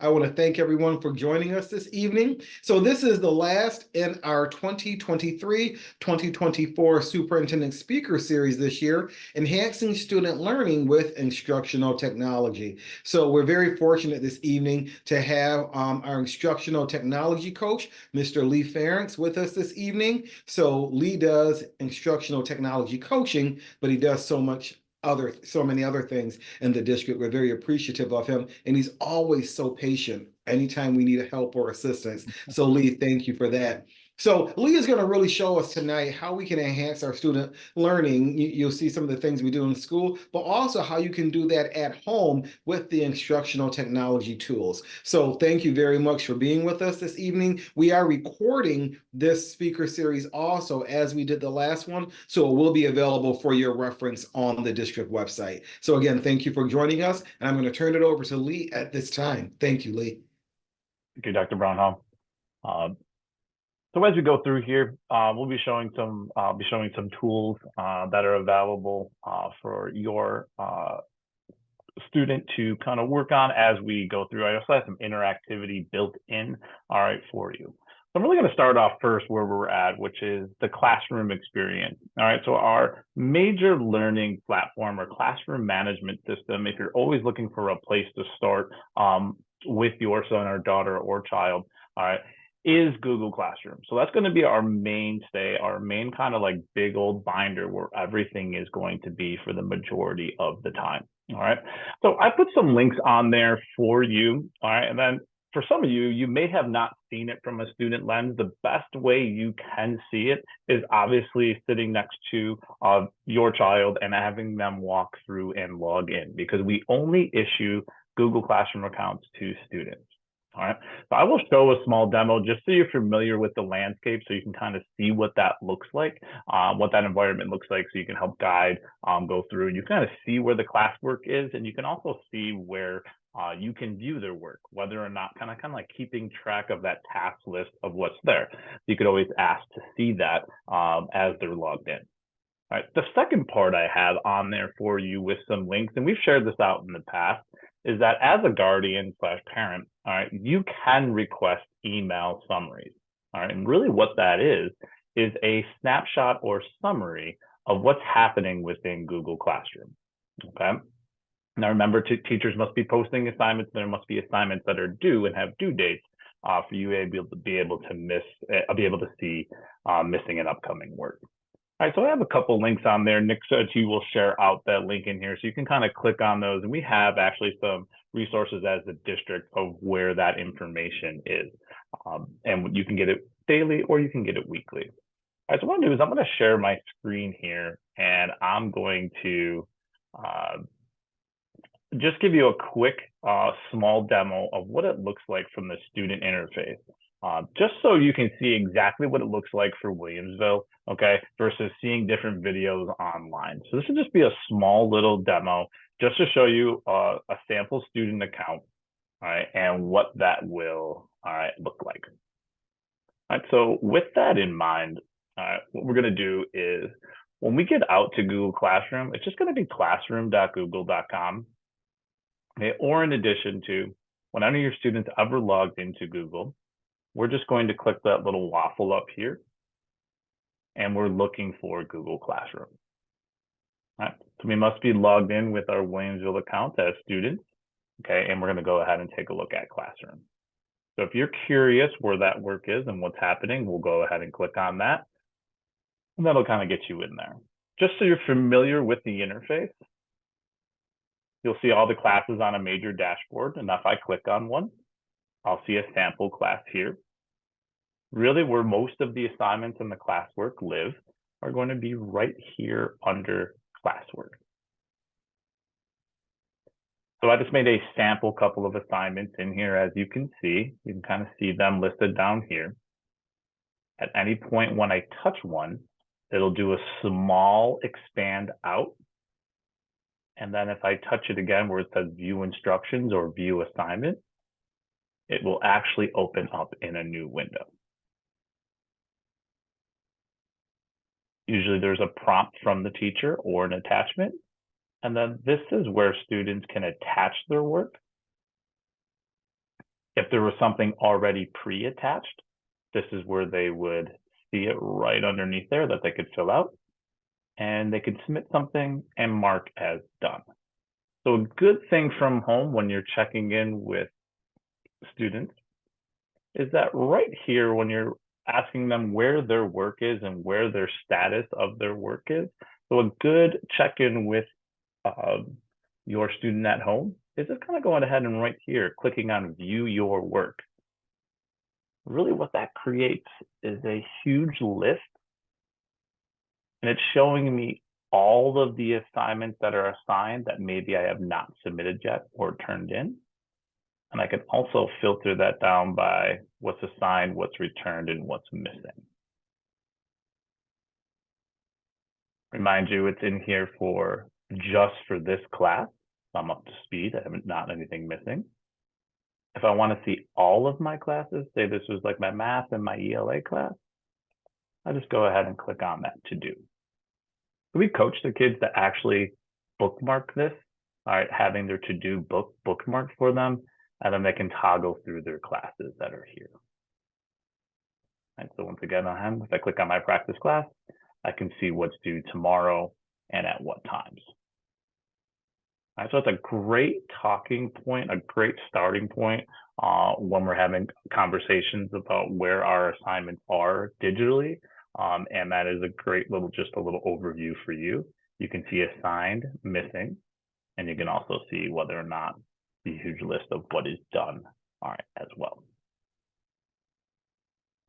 I want to thank everyone for joining us this evening. So this is the last in our 2023-2024 Superintendent Speaker Series this year, Enhancing Student Learning with Instructional Technology. So we're very fortunate this evening to have our instructional technology coach, Mr. Lee Ferentz, with us this evening. So Lee does instructional technology coaching, but he does so many other things in the district. We're very appreciative of him, and he's always so patient anytime we need help or assistance. So Lee, thank you for that. So Lee is going to really show us tonight how we can enhance our student learning. You'll see some of the things we do in school, but also how you can do that at home with the instructional technology tools. So thank you very much for being with us this evening. We are recording this speaker series also as we did the last one, so it will be available for your reference on the district website. So again, thank you for joining us, and I'm going to turn it over to Lee at this time. Thank you, Lee. Thank you, Dr. Brownholm. So as we go through here, we'll be showing some tools that are available for your student to kind of work on as we go through. I also have some interactivity built in, all right, for you. So I'm really going to start off first where we're at, which is the classroom experience. All right, so our major learning platform or classroom management system, if you're always looking for a place to start with your son or daughter or child, all right, is Google Classroom. So that's going to be our mainstay, our main kind of like big old binder where everything is going to be for the majority of the time. All right. So I put some links on there for you. All right. And then for some of you, you may have not seen it from a student lens. The best way you can see it is obviously sitting next to your child and having them walk through and log in, because we only issue Google Classroom accounts to students. All right, so I will show a small demo just so you're familiar with the landscape, so you can kind of see what that looks like, what that environment looks like, so you can help guide, go through, and you kind of see where the classwork is, and you can also see where you can view their work, whether or not kind of like keeping track of that task list of what's there. You could always ask to see that as they're logged in. All right, the second part I have on there for you with some links, and we've shared this out in the past, is that as a guardian / parent, all right, you can request email summaries. All right, and really what that is a snapshot or summary of what's happening within Google Classroom. Okay. Now remember, teachers must be posting assignments. There must be assignments that are due and have due dates for you to be able to see missing and upcoming work. All right, so I have a couple links on there. Nick said he will share out that link in here, so you can kind of click on those. And we have actually some resources as the district of where that information is. And you can get it daily or you can get it weekly. All right, so what I'm going to do is I'm going to share my screen here, and I'm going to just give you a quick small demo of what it looks like from the student interface. Just so you can see exactly what it looks like for Williamsville, okay, versus seeing different videos online. So this will just be a small little demo just to show you a sample student account, all right, and what that will, all right, look like. All right, so with that in mind, all right, what we're going to do is when we get out to Google Classroom, it's just going to be classroom.google.com, okay, or in addition to, when any of your students ever logged into Google, we're just going to click that little waffle up here, and we're looking for Google Classroom. All right, so we must be logged in with our Williamsville account as students, okay, and we're going to go ahead and take a look at Classroom. So if you're curious where that work is and what's happening, we'll go ahead and click on that, and that'll kind of get you in there. Just so you're familiar with the interface, you'll see all the classes on a major dashboard, and if I click on one, I'll see a sample class here. Really, where most of the assignments and the classwork live are going to be right here under classwork. So I just made a sample couple of assignments in here, as you can see. You can kind of see them listed down here. At any point when I touch one, it'll do a small expand out. And then if I touch it again where it says view instructions or view assignment, it will actually open up in a new window. Usually there's a prompt from the teacher or an attachment. And then this is where students can attach their work. If there was something already pre-attached, this is where they would see it right underneath there that they could fill out, and they could submit something and mark as done. So a good thing from home when you're checking in with students is that right here, when you're asking them where their work is and where their status of their work is, so a good check-in with your student at home is just kind of going ahead and right here, clicking on view your work. Really what that creates is a huge list, and it's showing me all of the assignments that are assigned that maybe I have not submitted yet or turned in. And I can also filter that down by what's assigned, what's returned, and what's missing. Remind you, it's in here for just for this class. I'm up to speed. I haven't not anything missing. If I want to see all of my classes, say this was like my math and my ELA class, I just go ahead and click on that to do. We coach the kids to actually bookmark this, all right, having their to-do bookmarked for them, and then they can toggle through their classes that are here. And so once again, if I click on my practice class, I can see what's due tomorrow and at what times. All right, so it's a great talking point, a great starting point when we're having conversations about where our assignments are digitally. And that is a great just a little overview for you. You can see assigned, missing, and you can also see whether or not the huge list of what is done, all right, as well.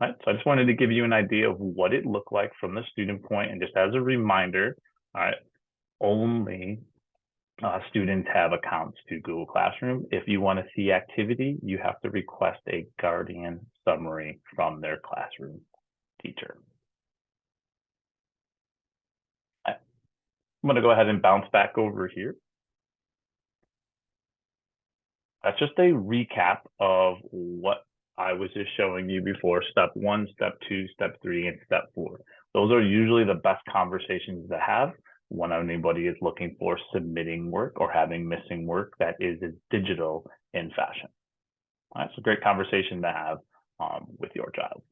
All right, so I just wanted to give you an idea of what it looked like from the student point, and just as a reminder, all right, only students have accounts to Google Classroom. If you want to see activity, you have to request a Guardian summary from their classroom teacher. I'm going to go ahead and bounce back over here. That's just a recap of what I was just showing you before: step 1, step 2, step 3, and step 4. Those are usually the best conversations to have when anybody is looking for submitting work or having missing work that is digital in fashion. All right, so great conversation to have with your child.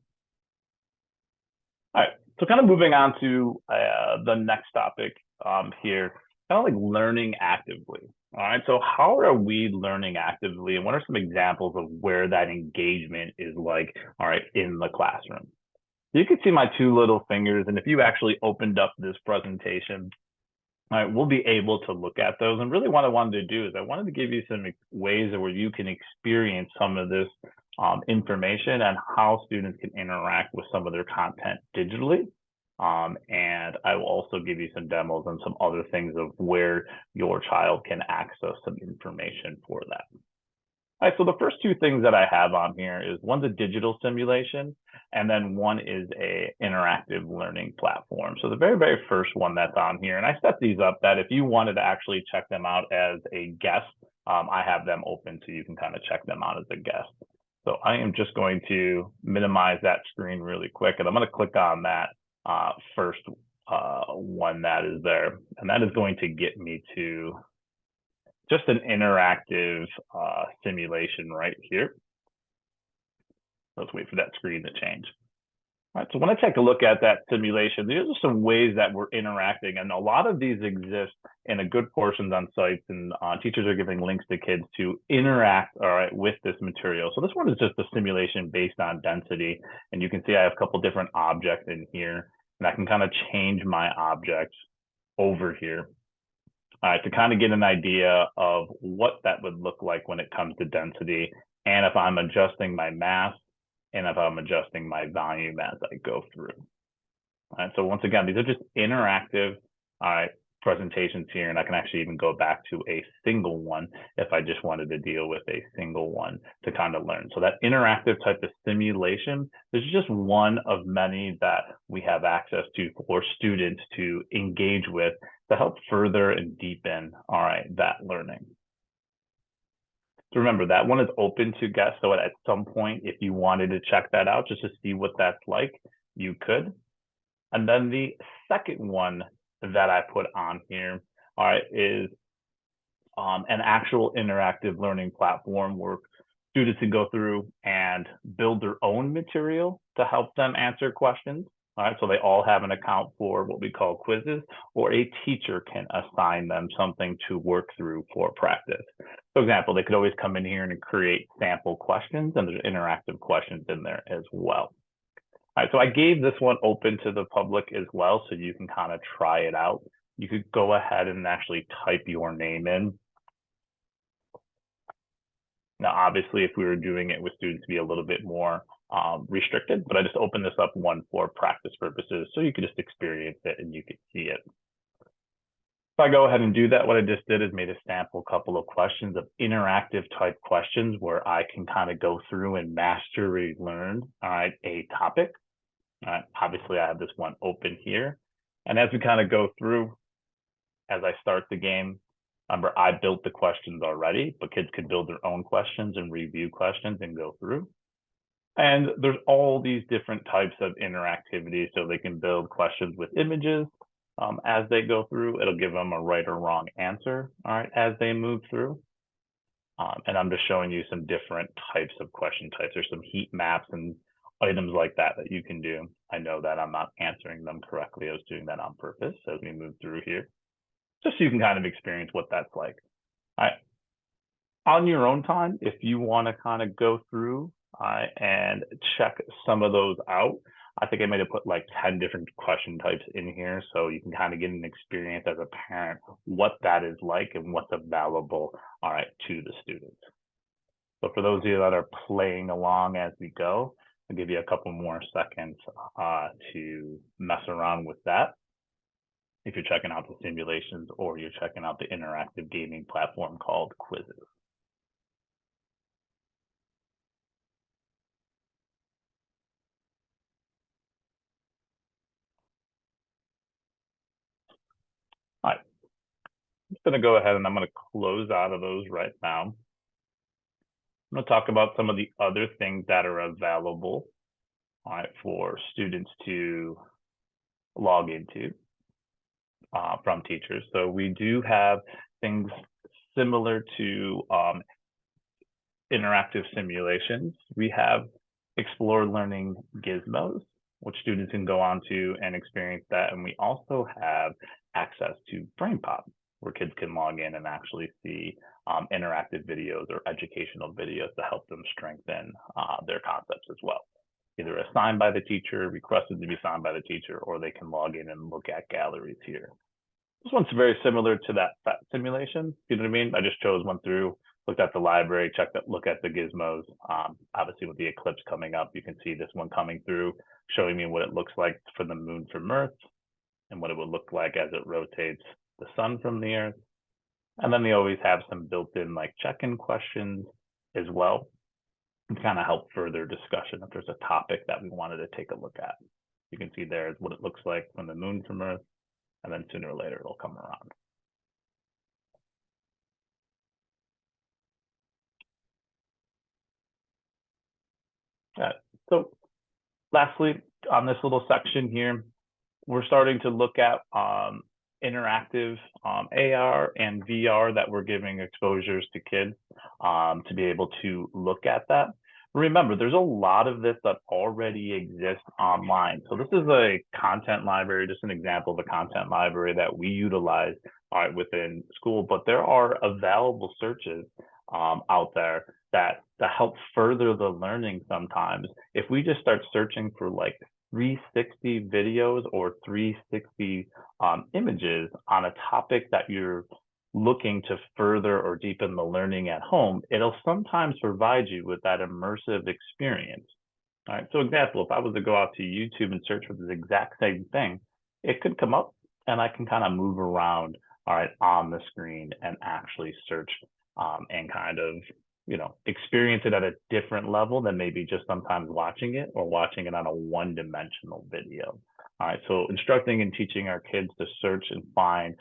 All right, so kind of moving on to the next topic here, kind of like learning actively. All right, so how are we learning actively, and what are some examples of where that engagement is like, all right, in the classroom? You can see my 2 little fingers, and if you actually opened up this presentation, all right, we'll be able to look at those. And really what I wanted to do is I wanted to give you some ways where you can experience some of this information and how students can interact with some of their content digitally. And I will also give you some demos and some other things of where your child can access some information for that. All right, so the first 2 things that I have on here is one's a digital simulation, and then one is a interactive learning platform. So the very, very first one that's on here, and I set these up that if you wanted to actually check them out as a guest, I have them open so you can kind of check them out as a guest. So I am just going to minimize that screen really quick, and I'm going to click on that first one that is there, and that is going to get me to just an interactive simulation right here. Let's wait for that screen to change. All right, so when I take a look at that simulation, these are some ways that we're interacting, and a lot of these exist in a good portions on sites, and teachers are giving links to kids to interact, all right, with this material. So this one is just a simulation based on density, and you can see I have a couple different objects in here, and I can kind of change my objects over here to kind of get an idea of what that would look like when it comes to density, and if I'm adjusting my mass, and if I'm adjusting my volume as I go through. All right, so once again, these are just interactive presentations here, and I can actually even go back to a single one if I just wanted to deal with a single one to kind of learn. So that interactive type of simulation is just one of many that we have access to for students to engage with to help further and deepen, all right, that learning. So remember, that one is open to guests. So at some point, if you wanted to check that out just to see what that's like, you could. And then the second one that I put on here, all right, is an actual interactive learning platform where Students can go through and build their own material to help them answer questions. All right, so they all have an account for what we call quizzes, or a teacher can assign them something to work through for practice. For example, they could always come in here and create sample questions, and there's interactive questions in there as well. All right, so I gave this one open to the public as well, so you can kind of try it out. You could go ahead and actually type your name in. Now, obviously, if we were doing it with students, it'd be a little bit more restricted, but I just opened this up one for practice purposes, so you could just experience it and you could see it. If I go ahead and do that, what I just did is made a sample couple of questions of interactive type questions where I can kind of go through and mastery learn, all right, a topic. All right, obviously, I have this one open here. And as we kind of go through, as I start the game, remember, I built the questions already, but kids could build their own questions and review questions and go through. And there's all these different types of interactivity, so they can build questions with images. As they go through, it'll give them a right or wrong answer, all right, as they move through. And I'm just showing you some different types of question types. There's some heat maps and items like that that you can do. I know that I'm not answering them correctly. I was doing that on purpose as we move through here, just so you can kind of experience what that's like. All right. On your own time, if you want to kind of go through and check some of those out, I think I might have put like 10 different question types in here, so you can kind of get an experience as a parent what that is like and what's available, all right, to the students. So for those of you that are playing along as we go, I'll give you a couple more seconds to mess around with that. If you're checking out the simulations or you're checking out the interactive gaming platform called Quizzes. All right, I'm just going to go ahead and I'm going to close out of those right now. I'm going to talk about some of the other things that are available, all right, for students to log into from teachers. So we do have things similar to interactive simulations. We have Explore Learning Gizmos, which students can go on to and experience that. And we also have access to BrainPop, where kids can log in and actually see interactive videos or educational videos to help them strengthen their concepts as well. Either assigned by the teacher, requested to be assigned by the teacher, or they can log in and look at galleries here. This one's very similar to that simulation. You know what I mean? I just chose one through, looked at the library, look at the gizmos. Obviously, with the eclipse coming up, you can see this one coming through, showing me what it looks like for the moon from Earth and what it would look like as it rotates the sun from the Earth. And then they always have some built-in like check-in questions as well, to kind of help further discussion if there's a topic that we wanted to take a look at. You can see there is what it looks like from the moon from Earth, and then sooner or later it'll come around. So lastly, on this little section here, we're starting to look at interactive AR and VR that we're giving exposures to kids to be able to look at that. Remember, there's a lot of this that already exists online. So this is a content library, just an example of a content library that we utilize within school, but there are available searches out there that help further the learning sometimes. If we just start searching for like 360 videos or 360 images on a topic that you're looking to further or deepen the learning at home, it'll sometimes provide you with that immersive experience. All right, so example, if I was to go out to YouTube and search for this exact same thing, it could come up and I can kind of move around, all right, on the screen and actually search and kind of, you know, experience it at a different level than maybe just sometimes watching it or watching it on a one-dimensional video. All right, so instructing and teaching our kids to search and find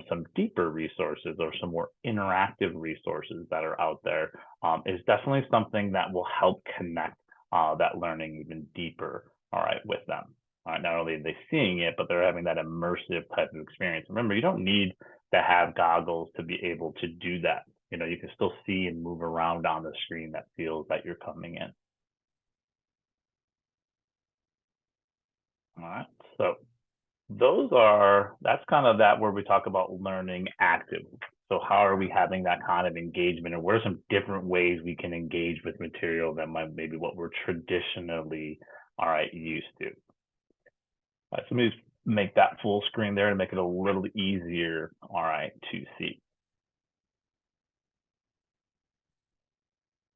some deeper resources or some more interactive resources that are out there is definitely something that will help connect that learning even deeper, all right, with them. All right, not only are they seeing it, but they're having that immersive type of experience. Remember, you don't need to have goggles to be able to do that. you know, you can still see and move around on the screen that feels that you're coming in. All right. So that's kind of that where we talk about learning actively. So how are we having that kind of engagement, and what are some different ways we can engage with material that might maybe what we're traditionally used to. All right, so let me just make that full screen there to make it a little easier, to see.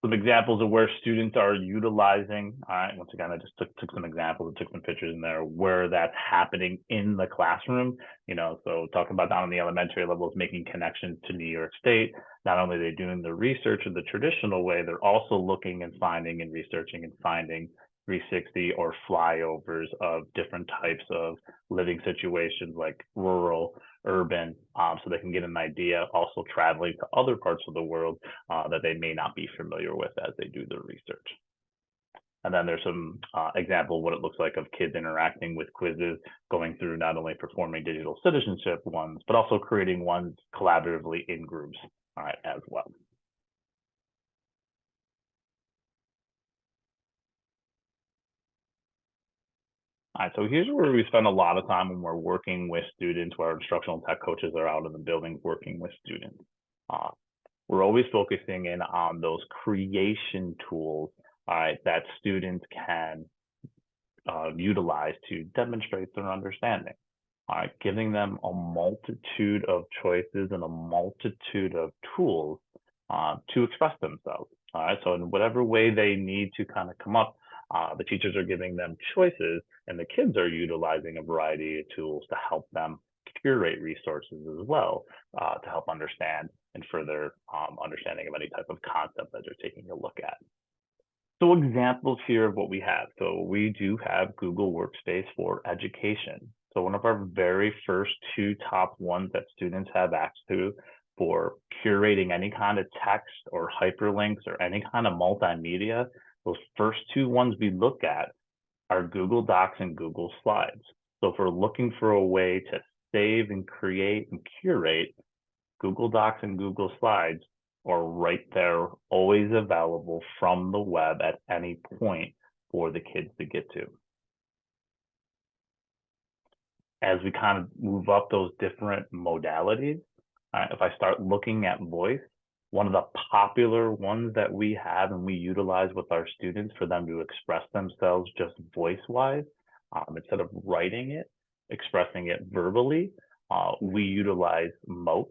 Some examples of where students are utilizing. All right, once again, I just took some examples and took some pictures in there where that's happening in the classroom. You know, so talking about down on the elementary levels, making connections to New York State. Not only are they doing the research in the traditional way, they're also looking and finding and researching and finding 360 or flyovers of different types of living situations like rural, urban, so they can get an idea, also traveling to other parts of the world that they may not be familiar with as they do their research. And then there's some example of what it looks like of kids interacting with quizzes, going through not only performing digital citizenship ones, but also creating ones collaboratively in groups, as well. All right, so here's where we spend a lot of time when we're working with students, where our instructional tech coaches are out in the building working with students. We're always focusing in on those creation tools, that students can utilize to demonstrate their understanding. All right, giving them a multitude of choices and a multitude of tools to express themselves. All right, so in whatever way they need to kind of come up, the teachers are giving them choices, and the kids are utilizing a variety of tools to help them curate resources as well, to help understand and further understanding of any type of concept that they're taking a look at. So examples here of what we have. So we do have Google Workspace for education. So one of our very first two top ones that students have access to for curating any kind of text or hyperlinks or any kind of multimedia, those first two ones we look at are Google Docs and Google Slides. So if we're looking for a way to save and create and curate, Google Docs and Google Slides are right there, always available from the web at any point for the kids to get to. As we kind of move up those different modalities, if I start looking at voice, one of the popular ones that we have and we utilize with our students for them to express themselves just voice-wise, instead of writing it, expressing it verbally, we utilize Moat.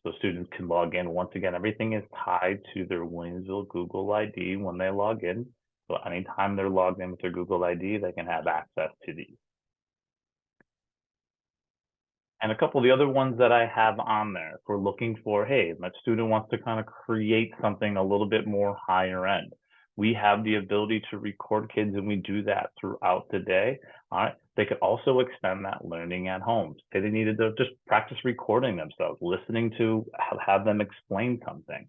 So students can log in. Once again, everything is tied to their Williamsville Google ID when they log in. So anytime they're logged in with their Google ID, they can have access to these. And a couple of the other ones that I have on there, if we're looking for, hey, my student wants to kind of create something a little bit more higher end. We have the ability to record kids, and we do that throughout the day. All right. They could also extend that learning at home. Say they needed to just practice recording themselves, listening to have them explain something.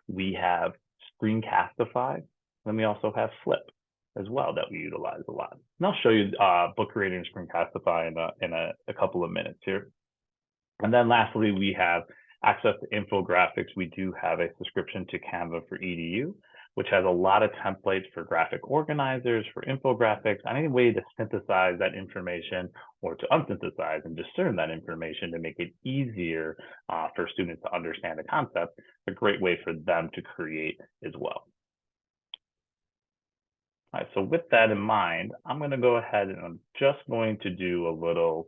We have Screencastify, then we also have Flip as well that we utilize a lot. And I'll show you book creating and Screencastify in a couple of minutes here. And then lastly, we have access to infographics. We do have a subscription to Canva for EDU, which has a lot of templates for graphic organizers, for infographics, any way to synthesize that information or to unsynthesize and discern that information to make it easier for students to understand the concept. A great way for them to create as well. All right, so with that in mind, I'm going to go ahead and I'm just going to do a little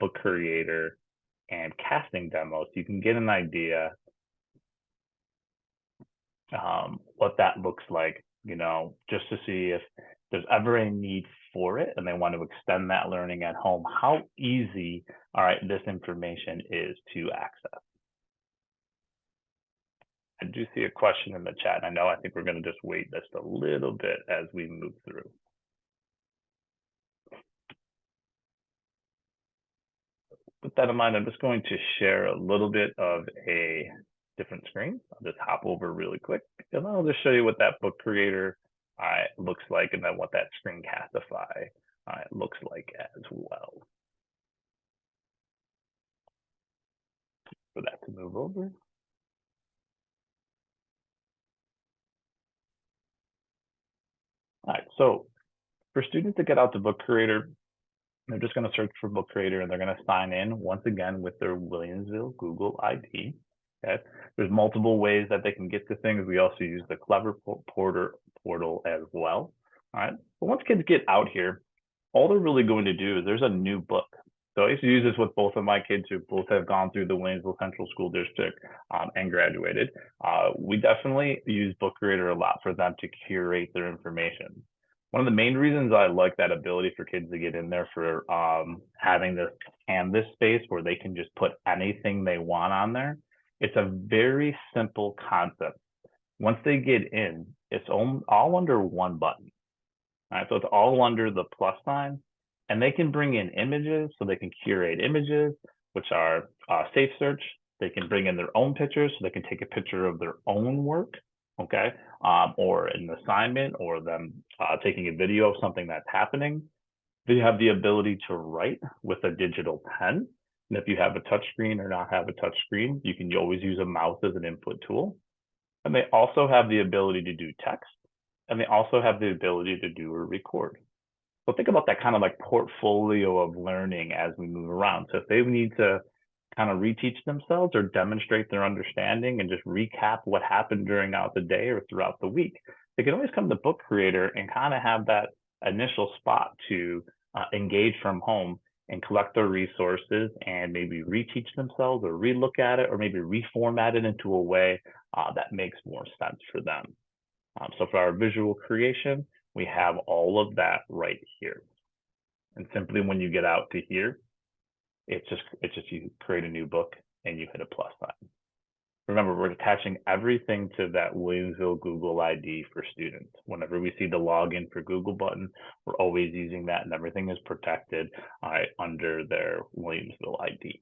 book creator and casting demo so you can get an idea what that looks like, just to see if there's ever a need for it and they want to extend that learning at home, how easy, this information is to access. I do see a question in the chat. I think we're going to just wait just a little bit as we move through. With that in mind, I'm just going to share a little bit of a different screen. I'll just hop over really quick, and I'll just show you what that book creator looks like, and then what that Screencastify looks like as well. For that to move over. All right, so for students to get out the book creator, they're just going to search for book creator and they're going to sign in once again with their Williamsville Google ID. Okay. There's multiple ways that they can get to things. We also use the Clever portal as well. All right. But once kids get out here, all they're really going to do is there's a new book. So I used to use this with both of my kids who both have gone through the Williamsville Central School District and graduated. We definitely use Book Creator a lot for them to curate their information. One of the main reasons I like that ability for kids to get in there for having this canvas space where they can just put anything they want on there. It's a very simple concept. Once they get in, it's all under one button. All right, so it's all under the plus sign, and they can bring in images, so they can curate images, which are safe search. They can bring in their own pictures, so they can take a picture of their own work, okay, or an assignment, or them taking a video of something that's happening. They have the ability to write with a digital pen, and if you have a touch screen or not have a touch screen, you can always use a mouse as an input tool. And they also have the ability to do text, and they also have the ability to do a record. So think about that kind of like portfolio of learning as we move around. So if they need to kind of reteach themselves or demonstrate their understanding and just recap what happened during the day or throughout the week, they can always come to Book Creator and kind of have that initial spot to engage from home and collect their resources and maybe reteach themselves or relook at it or maybe reformat it into a way that makes more sense for them. So for our visual creation, we have all of that right here. And simply when you get out to here, it's just you create a new book and you hit a plus sign. Remember, we're attaching everything to that Williamsville Google ID for students. Whenever we see the login for Google button, we're always using that and everything is protected under their Williamsville ID.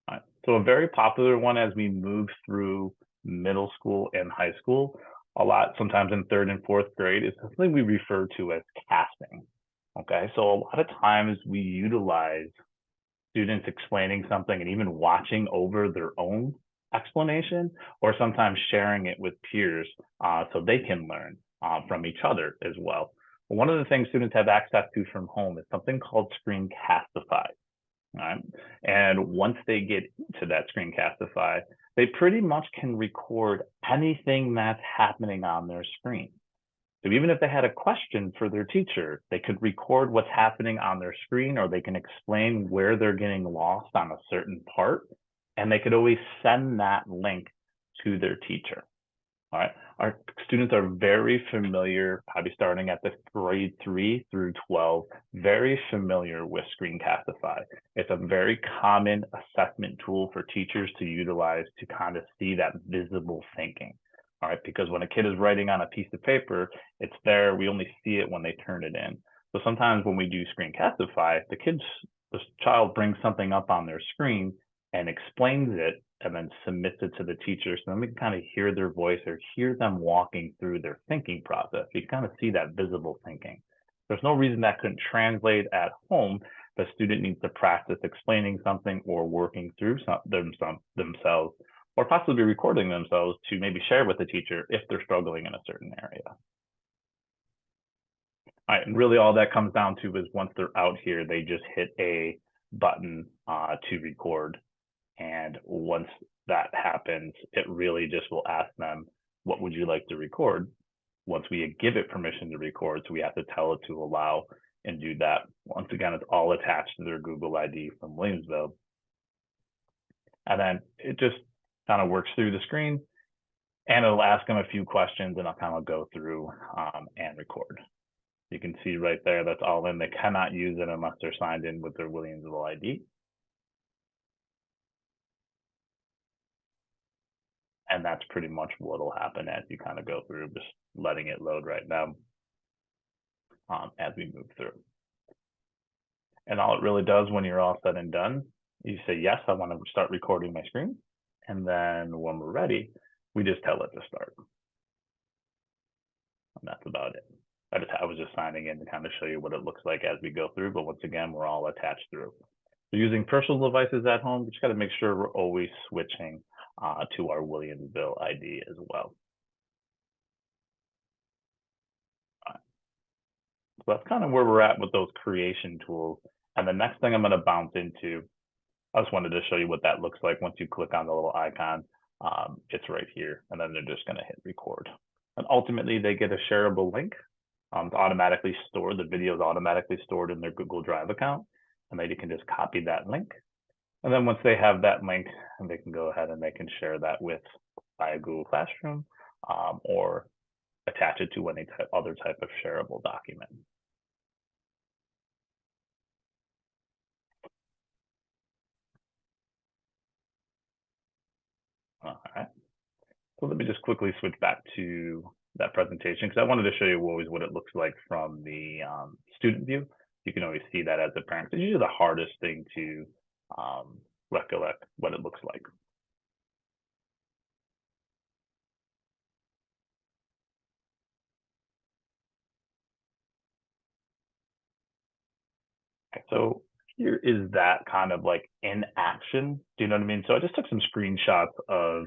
All right. So a very popular one as we move through middle school and high school, a lot sometimes in 3rd and 4th grade, is something we refer to as casting. Okay, so a lot of times we utilize students explaining something and even watching over their own explanation, or sometimes sharing it with peers so they can learn from each other as well. But one of the things students have access to from home is something called Screencastify. All right. And once they get to that Screencastify, they pretty much can record anything that's happening on their screen. So even if they had a question for their teacher, they could record what's happening on their screen, or they can explain where they're getting lost on a certain part, and they could always send that link to their teacher. All right. Our students are very familiar, probably starting at the grade 3 through 12, very familiar with Screencastify. It's a very common assessment tool for teachers to utilize to kind of see that visible thinking. All right, because when a kid is writing on a piece of paper, it's there. We only see it when they turn it in. So sometimes when we do Screencastify, the child brings something up on their screen and explains it and then submits it to the teacher. So then we can kind of hear their voice or hear them walking through their thinking process. You can kind of see that visible thinking. There's no reason that couldn't translate at home. The student needs to practice explaining something or working through themselves, or possibly recording themselves to maybe share with the teacher if they're struggling in a certain area. All right, and really all that comes down to is once they're out here, they just hit a button to record. And once that happens, it really just will ask them, what would you like to record? Once we give it permission to record, so we have to tell it to allow and do that. Once again, it's all attached to their Google ID from Williamsville. And then it just kind of works through the screen and it'll ask them a few questions and I'll kind of go through and record. You can see right there, that's all in. They cannot use it unless they're signed in with their Williamsville ID. And that's pretty much what will happen as you kind of go through, just letting it load right now as we move through. And all it really does when you're all said and done, you say, yes, I want to start recording my screen. And then when we're ready, we just tell it to start. And that's about it. I was just signing in to kind of show you what it looks like as we go through. But once again, we're all attached through. So using personal devices at home, we just got to make sure we're always switching to our Williamsville ID as well. So that's kind of where we're at with those creation tools. And the next thing I'm going to bounce into, I just wanted to show you what that looks like once you click on the little icon. It's right here, and then they're just going to hit record. And ultimately, they get a shareable link to automatically store. The video is automatically stored in their Google Drive account, and they can just copy that link. And then once they have that link, they can go ahead and they can share that with via Google Classroom or attach it to any other type of shareable document. All right. So let me just quickly switch back to that presentation because I wanted to show you always what it looks like from the student view. You can always see that as a parent. It's usually the hardest thing to recollect what it looks like. Okay, so here is that kind of like in action. Do you know what I mean? So I just took some screenshots of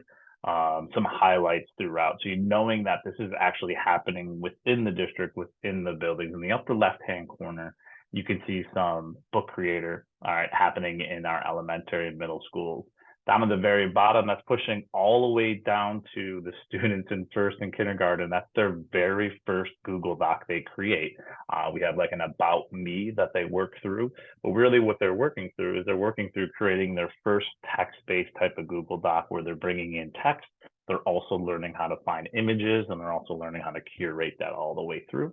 some highlights throughout. So you knowing that this is actually happening within the district, within the buildings. In the upper left-hand corner, you can see some book creator, all right, happening in our elementary and middle schools. Down at the very bottom, that's pushing all the way down to the students in first and kindergarten. That's their very first Google Doc they create. We have like an about me that they work through, but really what they're working through is they're working through creating their first text-based type of Google Doc where they're bringing in text. They're also learning how to find images, and they're also learning how to curate that all the way through.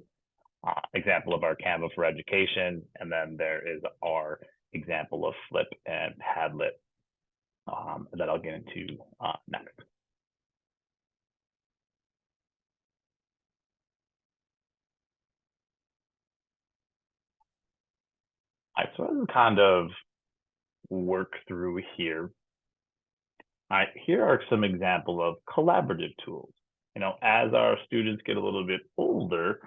Example of our Canva for education, and then there is our example of Flip and Padlet that I'll get into next. All right, so as we kind of work through here, all right, here are some examples of collaborative tools. You know, as our students get a little bit older,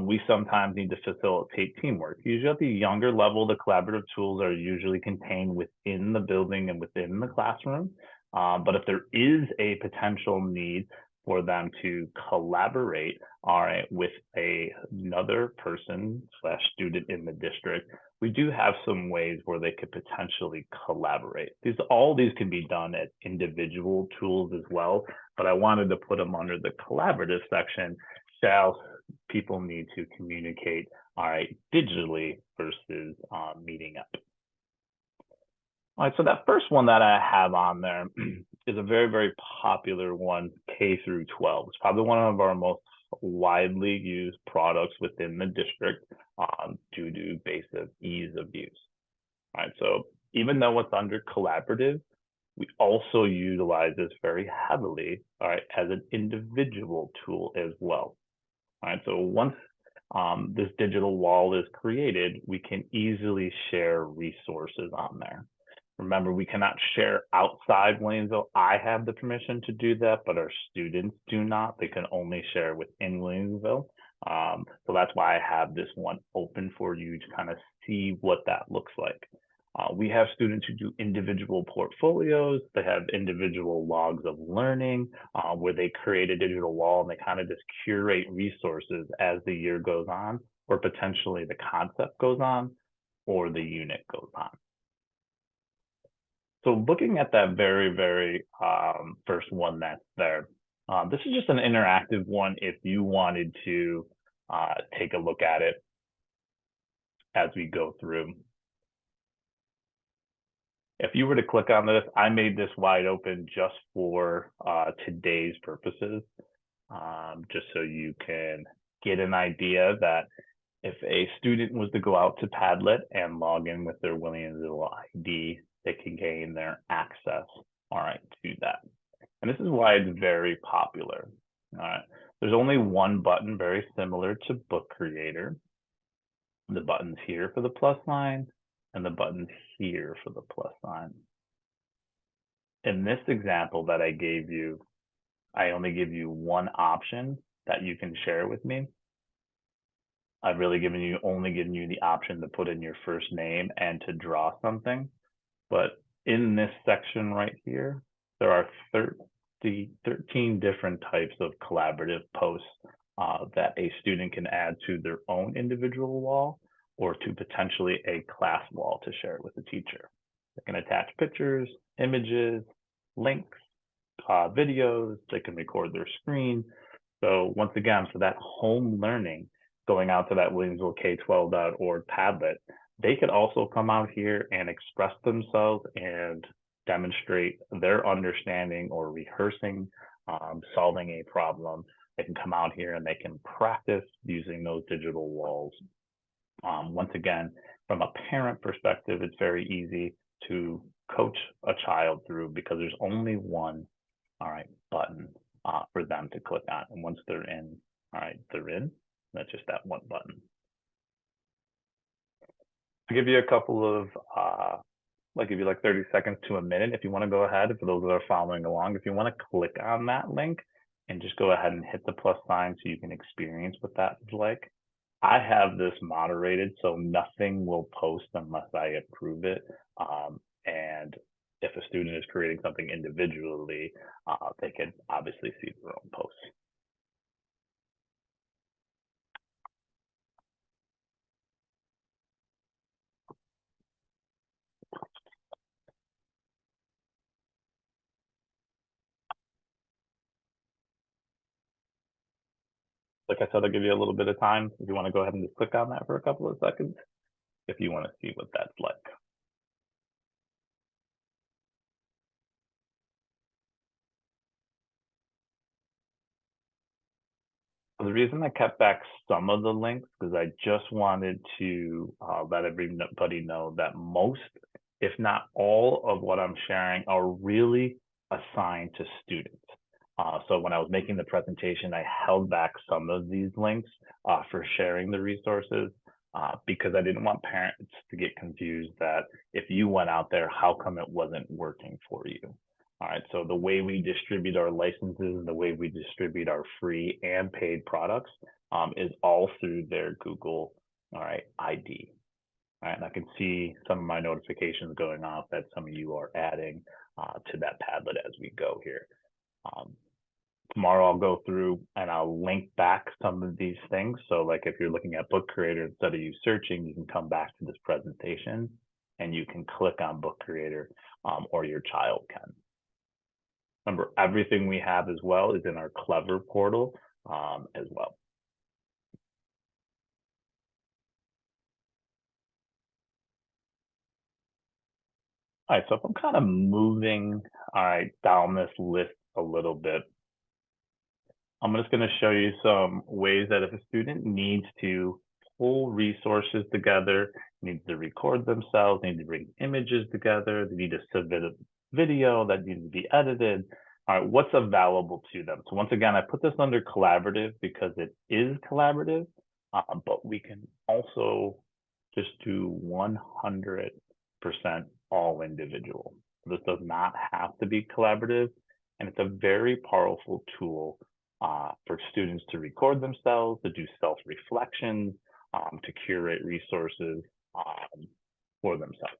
we sometimes need to facilitate teamwork. Usually at the younger level, the collaborative tools are usually contained within the building and within the classroom. But if there is a potential need for them to collaborate, all right, with another person slash student in the district, we do have some ways where they could potentially collaborate. All these can be done as individual tools as well, but I wanted to put them under the collaborative section. Shall people need to communicate, all right, digitally versus meeting up? All right, so that first one that I have on there is a very, very popular one, K through 12. It's probably one of our most widely used products within the district due to basic ease of use. All right, so even though it's under collaborative, we also utilize this very heavily, all right, as an individual tool as well. All right, so once this digital wall is created, we can easily share resources on there. Remember, we cannot share outside Williamsville. I have the permission to do that, but our students do not. They can only share within Williamsville. So that's why I have this one open for you to kind of see what that looks like. We have students who do individual portfolios. They have individual logs of learning where they create a digital wall and they kind of just curate resources as the year goes on, or potentially the concept goes on, or the unit goes on. So looking at that very, very first one that's there, this is just an interactive one if you wanted to take a look at it as we go through. If you were to click on this, I made this wide open just for today's purposes, just so you can get an idea that if a student was to go out to Padlet and log in with their Williamsville ID, they can gain their access, all right, to that. And this is why it's very popular, all right. There's only one button very similar to Book Creator. The button's here for the plus sign, and the button's here for the plus sign. In this example that I gave you, I only give you one option that you can share with me. I've really only given you the option to put in your first name and to draw something. But in this section right here, there are 13 different types of collaborative posts that a student can add to their own individual wall or to potentially a class wall to share it with the teacher. They can attach pictures, images, links, videos. They can record their screen. So once again, for that home learning, going out to that williamsvillek12.org Padlet, they could also come out here and express themselves and demonstrate their understanding or rehearsing, solving a problem. They can come out here and they can practice using those digital walls. Once again, from a parent perspective, it's very easy to coach a child through because there's only one, all right, button for them to click on. And once they're in, all right, they're in. That's just that one button. I'll give you a couple of, I'll give you like 30 seconds to a minute if you want to go ahead. For those that are following along, if you want to click on that link and just go ahead and hit the plus sign so you can experience what that is like. I have this moderated, so nothing will post unless I approve it. And if a student is creating something individually, they can obviously see their own posts. Like I said, I'll give you a little bit of time if you want to go ahead and just click on that for a couple of seconds if you want to see what that's like. The reason I kept back some of the links because I just wanted to let everybody know that most, if not all, of what I'm sharing are really assigned to students. So when I was making the presentation, I held back some of these links for sharing the resources because I didn't want parents to get confused that if you went out there, how come it wasn't working for you? All right, so the way we distribute our licenses, the way we distribute our free and paid products is all through their Google, all right, ID. All right, and I can see some of my notifications going off that some of you are adding to that Padlet as we go here. Tomorrow I'll go through and I'll link back some of these things. So like if you're looking at Book Creator, instead of you searching, you can come back to this presentation and you can click on Book Creator or your child can. Remember, everything we have as well is in our Clever portal as well. All right, so if I'm kind of moving, all right, down this list a little bit, I'm just going to show you some ways that if a student needs to pull resources together, needs to record themselves, need to bring images together, they need to submit a video that needs to be edited, all right, what's available to them? So once again, I put this under collaborative because it is collaborative, but we can also just do 100% all individual. This does not have to be collaborative, and it's a very powerful tool for students to record themselves, to do self-reflections, to curate resources for themselves.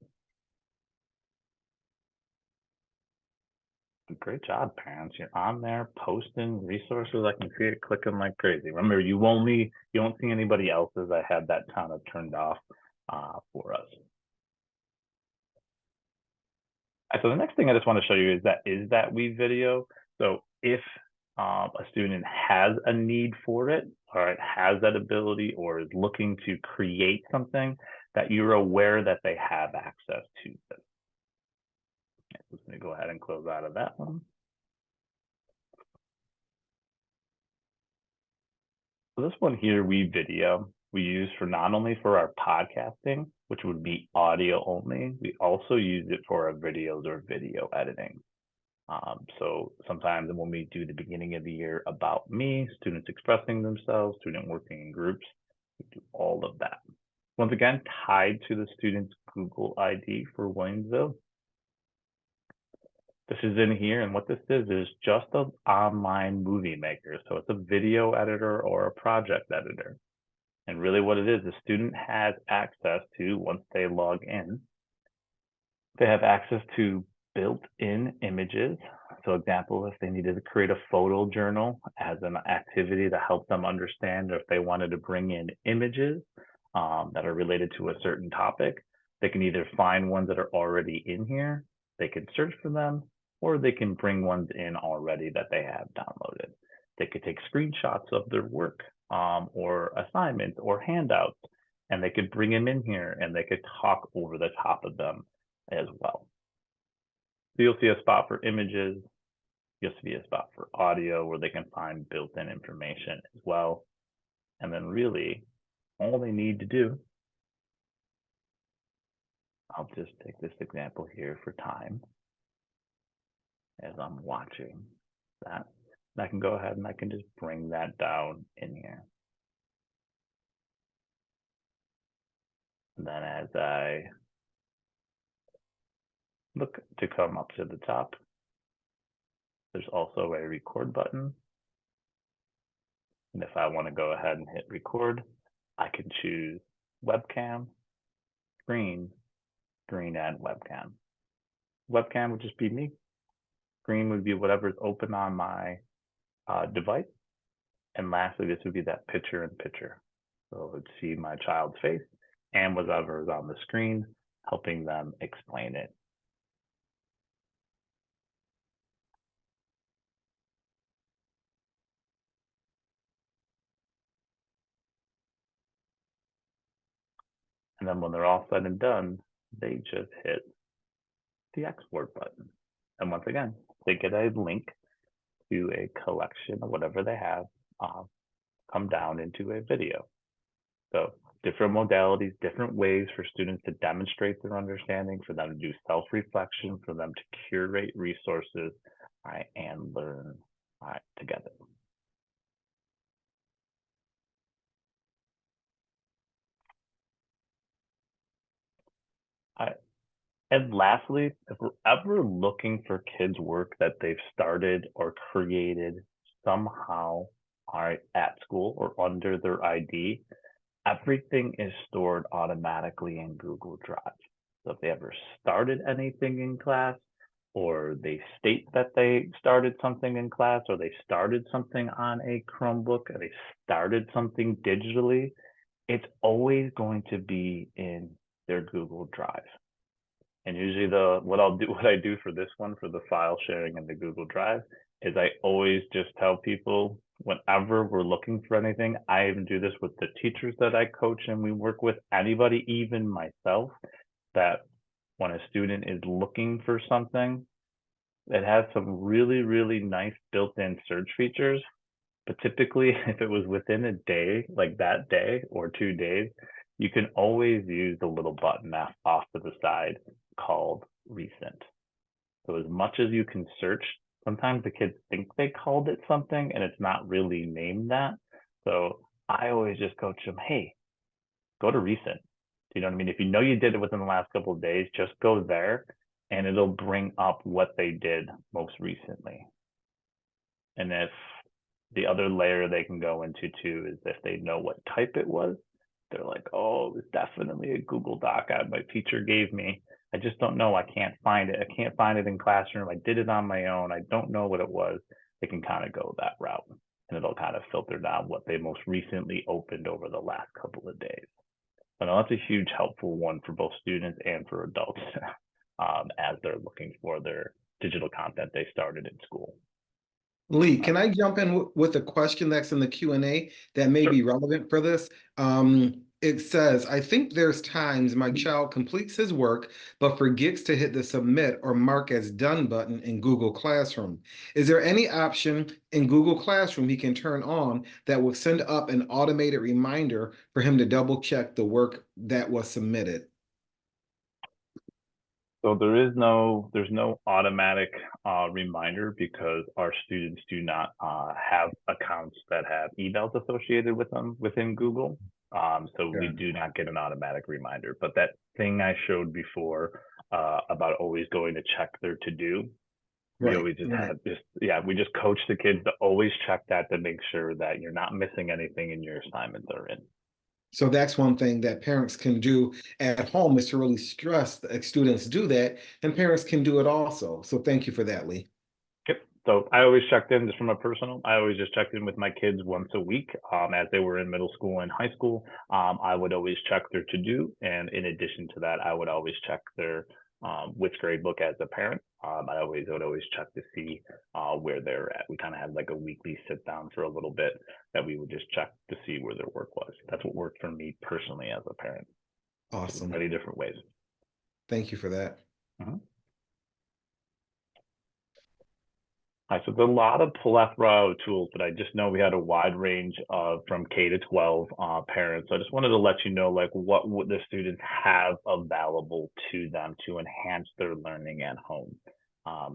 Great job, parents. You're on there posting resources. I can see it clicking like crazy. Remember, you won't see anybody else's. I had that kind of turned off for us. So the next thing I just want to show you is that Weave video. So if a student has a need for it, all right, has that ability or is looking to create something, that you're aware that they have access to this. Let me go ahead and close out of that one. So this one here, Weave video, we use for not only for our podcasting, which would be audio only, we also use it for our videos or video editing. So sometimes when we do the beginning of the year about me, students expressing themselves, student working in groups, we do all of that. Once again, tied to the student's Google ID for Williamsville. This is in here, and what this is just an online movie maker. So it's a video editor or a project editor. And really what it is, the student has access to, once they log in, they have access to built-in images So example, if they needed to create a photo journal as an activity to help them understand, or if they wanted to bring in images that are related to a certain topic, they can either find ones that are already in here, they can search for them, or they can bring ones in already that they have downloaded. They could take screenshots of their work or assignments or handouts, and they could bring them in here and they could talk over the top of them as well. So you'll see a spot for images, you'll see a spot for audio where they can find built-in information as well. And then really all they need to do, I'll just take this example here for time as I'm watching that. And I can go ahead and I can just bring that down in here. And then as I look to come up to the top, there's also a record button. And if I want to go ahead and hit record, I can choose webcam, screen, and webcam. Webcam would just be me. Screen would be whatever's open on my device. And lastly, this would be that picture in picture. So it would see my child's face and whatever is on the screen, helping them explain it. And then when they're all said and done, they just hit the export button. And once again, they get a link to a collection of whatever they have come down into a video. So different modalities, different ways for students to demonstrate their understanding, for them to do self-reflection, for them to curate resources, and learn together. And lastly, if we're ever looking for kids' work that they've started or created somehow at school or under their ID, everything is stored automatically in Google Drive. So if they ever started anything in class, or they state that they started something in class, or they started something on a Chromebook, or they started something digitally, it's always going to be in their Google Drive. And usually what I do for this one, for the file sharing in the Google Drive, is I always just tell people whenever we're looking for anything, I even do this with the teachers that I coach and we work with, anybody, even myself, that when a student is looking for something, it has some really, really nice built-in search features. But typically, if it was within a day, like that day or 2 days, you can always use the little button off to the side called recent. So as much as you can search, sometimes the kids think they called it something and it's not really named that. So I always just coach them, hey, go to recent. You know what I mean? If you know you did it within the last couple of days, just go there and it'll bring up what they did most recently. And if the other layer they can go into too is if they know what type it was, they're like, oh, it was definitely a Google Doc my teacher gave me. I just don't know. I can't find it. I can't find it in classroom. I did it on my own. I don't know what it was. They can kind of go that route and it'll kind of filter down what they most recently opened over the last couple of days. So now that's a huge helpful one for both students and for adults as they're looking for their digital content they started in school. Lee, can I jump in with a question that's in the Q&A that may be relevant for this? It says, I think there's times my child completes his work, but forgets to hit the submit or mark as done button in Google Classroom. Is there any option in Google Classroom he can turn on that will send up an automated reminder for him to double check the work that was submitted? So there's no automatic reminder because our students do not have accounts that have emails associated with them within Google. So we do not get an automatic reminder. But that thing I showed before about always going to check their to-do, we always we just coach the kids to always check that to make sure that you're not missing anything and your assignments are in. So that's one thing that parents can do at home, is to really stress that students do that, and parents can do it also. So thank you for that, Lee. Yep. So I always checked in just from a personal, I always just checked in with my kids once a week as they were in middle school and high school. I would always check their to do. And in addition to that, I would always check their which grade book as a parent. I would always check to see where they're at. We kind of had like a weekly sit down for a little bit that we would just check to see where their work was. That's what worked for me personally as a parent. Awesome. Many different ways. Thank you for that. Mhm. All right, so there's a lot of plethora of tools, but I just know we had a wide range of from K to 12 parents. So I just wanted to let you know like what would the students have available to them to enhance their learning at home.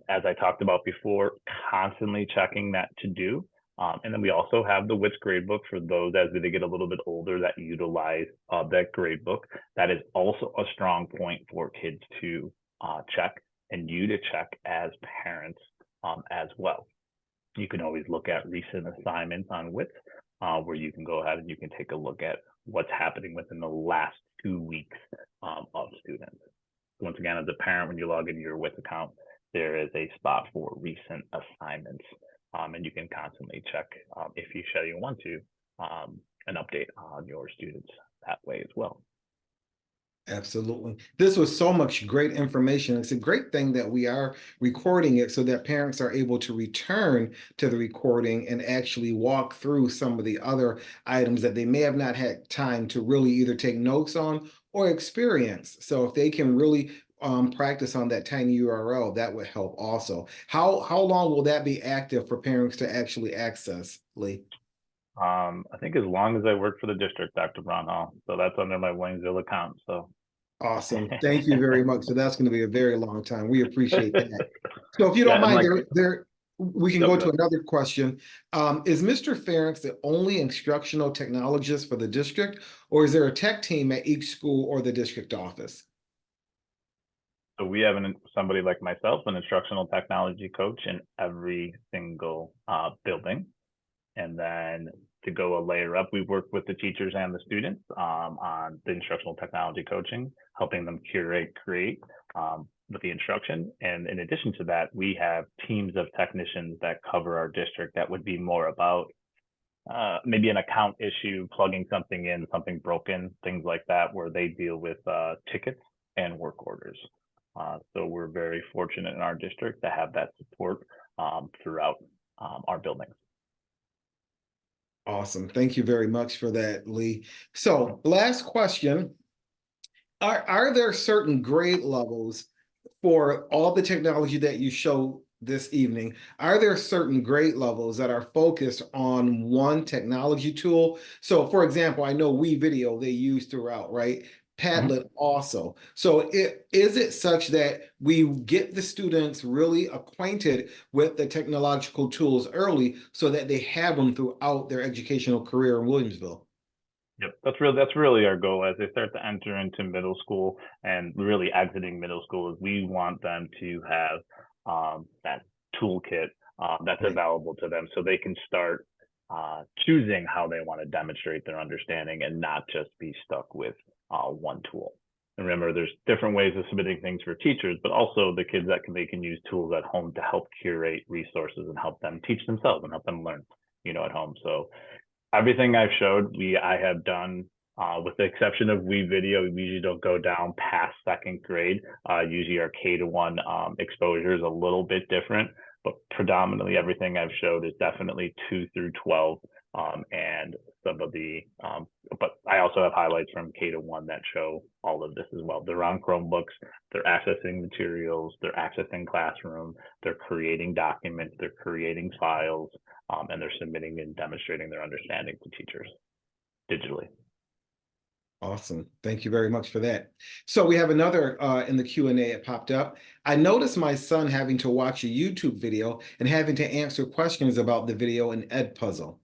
As I talked about before, constantly checking that to do. And then we also have the WITS gradebook for those as they get a little bit older that utilize that gradebook. That is also a strong point for kids to check and you to check as parents as well. You can always look at recent assignments on WITS where you can go ahead and you can take a look at what's happening within the last 2 weeks of students. Once again, as a parent, when you log into your WITS account, there is a spot for recent assignments. And you can constantly check if you want to an update on your students that way as well. Absolutely. This was so much great information. It's a great thing that we are recording it so that parents are able to return to the recording and actually walk through some of the other items that they may have not had time to really either take notes on or experience. So if they can really practice on that tiny URL, that would help also. How long will that be active for parents to actually access, Lee? I think as long as I work for the district, Dr. Brownhall. So that's under my Waynesville account. So Awesome. Thank you very much. So that's going to be a very long time. We appreciate that. So if you yeah, don't and mind, like we can yep, go to another question. Is Mr. Ference the only instructional technologist for the district, or is there a tech team at each school or the district office? so we have somebody like myself, an instructional technology coach in every single building. And then to go a layer up, we work with the teachers and the students on the instructional technology coaching, helping them create with the instruction. And in addition to that, we have teams of technicians that cover our district that would be more about maybe an account issue, plugging something in, something broken, things like that, where they deal with tickets and work orders. So we're very fortunate in our district to have that support throughout our buildings. Awesome. Thank you very much for that, Lee. So last question. Are there certain grade levels for all the technology that you show this evening? Are there certain grade levels that are focused on one technology tool? So for example, I know WeVideo they use throughout, right? Padlet also. So is it such that we get the students really acquainted with the technological tools early so that they have them throughout their educational career in Williamsville? Yep, that's really our goal as they start to enter into middle school and really exiting middle school. Is we want them to have that toolkit that's Right. available to them, so they can start choosing how they want to demonstrate their understanding and not just be stuck with one tool. And remember, there's different ways of submitting things for teachers, but also the kids they can use tools at home to help curate resources and help them teach themselves and help them learn, at home. So everything I've showed, I have done, with the exception of WeVideo. We usually don't go down past second grade. Usually our K-1 exposure is a little bit different, but predominantly everything I've showed is definitely 2 through 12. And some of the, but I also have highlights from K-1 that show all of this as well. They're on Chromebooks, they're accessing materials, they're accessing classroom, they're creating documents, they're creating files, and they're submitting and demonstrating their understanding to teachers digitally. Awesome. Thank you very much for that. So we have another in the Q&A it popped up. I noticed my son having to watch a YouTube video and having to answer questions about the video in Edpuzzle.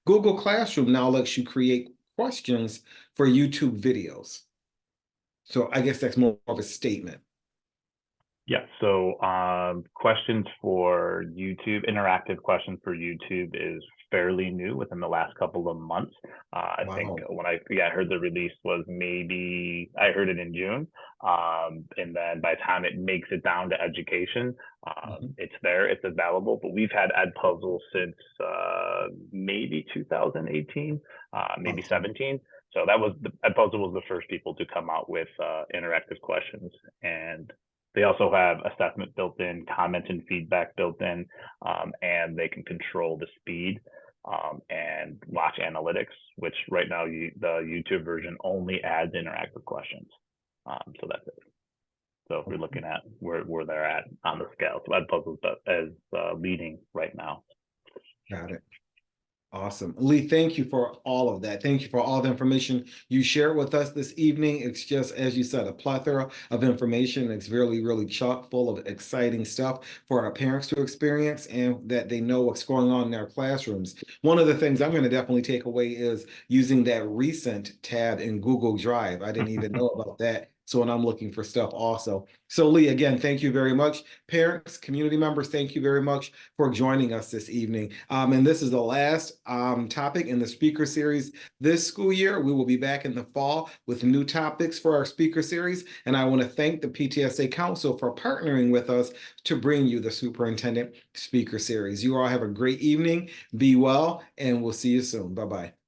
Google Classroom now lets you create questions for YouTube videos. So I guess that's more of a statement. Yeah, so questions for YouTube, interactive questions for YouTube is fairly new within the last couple of months. I think Wow. when I heard the release was maybe I heard it in June, and then by the time it makes it down to education, Mhm. it's there, it's available. But we've had Edpuzzle since maybe 2018, maybe Awesome. 17. So that was Edpuzzle was the first people to come out with interactive questions, and they also have assessment built in, comment and feedback built in, and they can control the speed and watch analytics, which right now the YouTube version only adds interactive questions. So that's it. So if you're looking at where they're at on the scale, so Edpuzzle is leading right now. Got it. Awesome. Lee, thank you for all of that. Thank you for all the information you shared with us this evening. It's just, as you said, a plethora of information. It's really, really chock full of exciting stuff for our parents to experience and that they know what's going on in their classrooms. One of the things I'm going to definitely take away is using that recent tab in Google Drive. I didn't even know about that. So when I'm looking for stuff also. So Lee, again, thank you very much. Parents, community members, thank you very much for joining us this evening. And this is the last topic in the speaker series this school year. We will be back in the fall with new topics for our speaker series. And I want to thank the PTSA Council for partnering with us to bring you the Superintendent Speaker Series. You all have a great evening. Be well, and we'll see you soon. Bye-bye.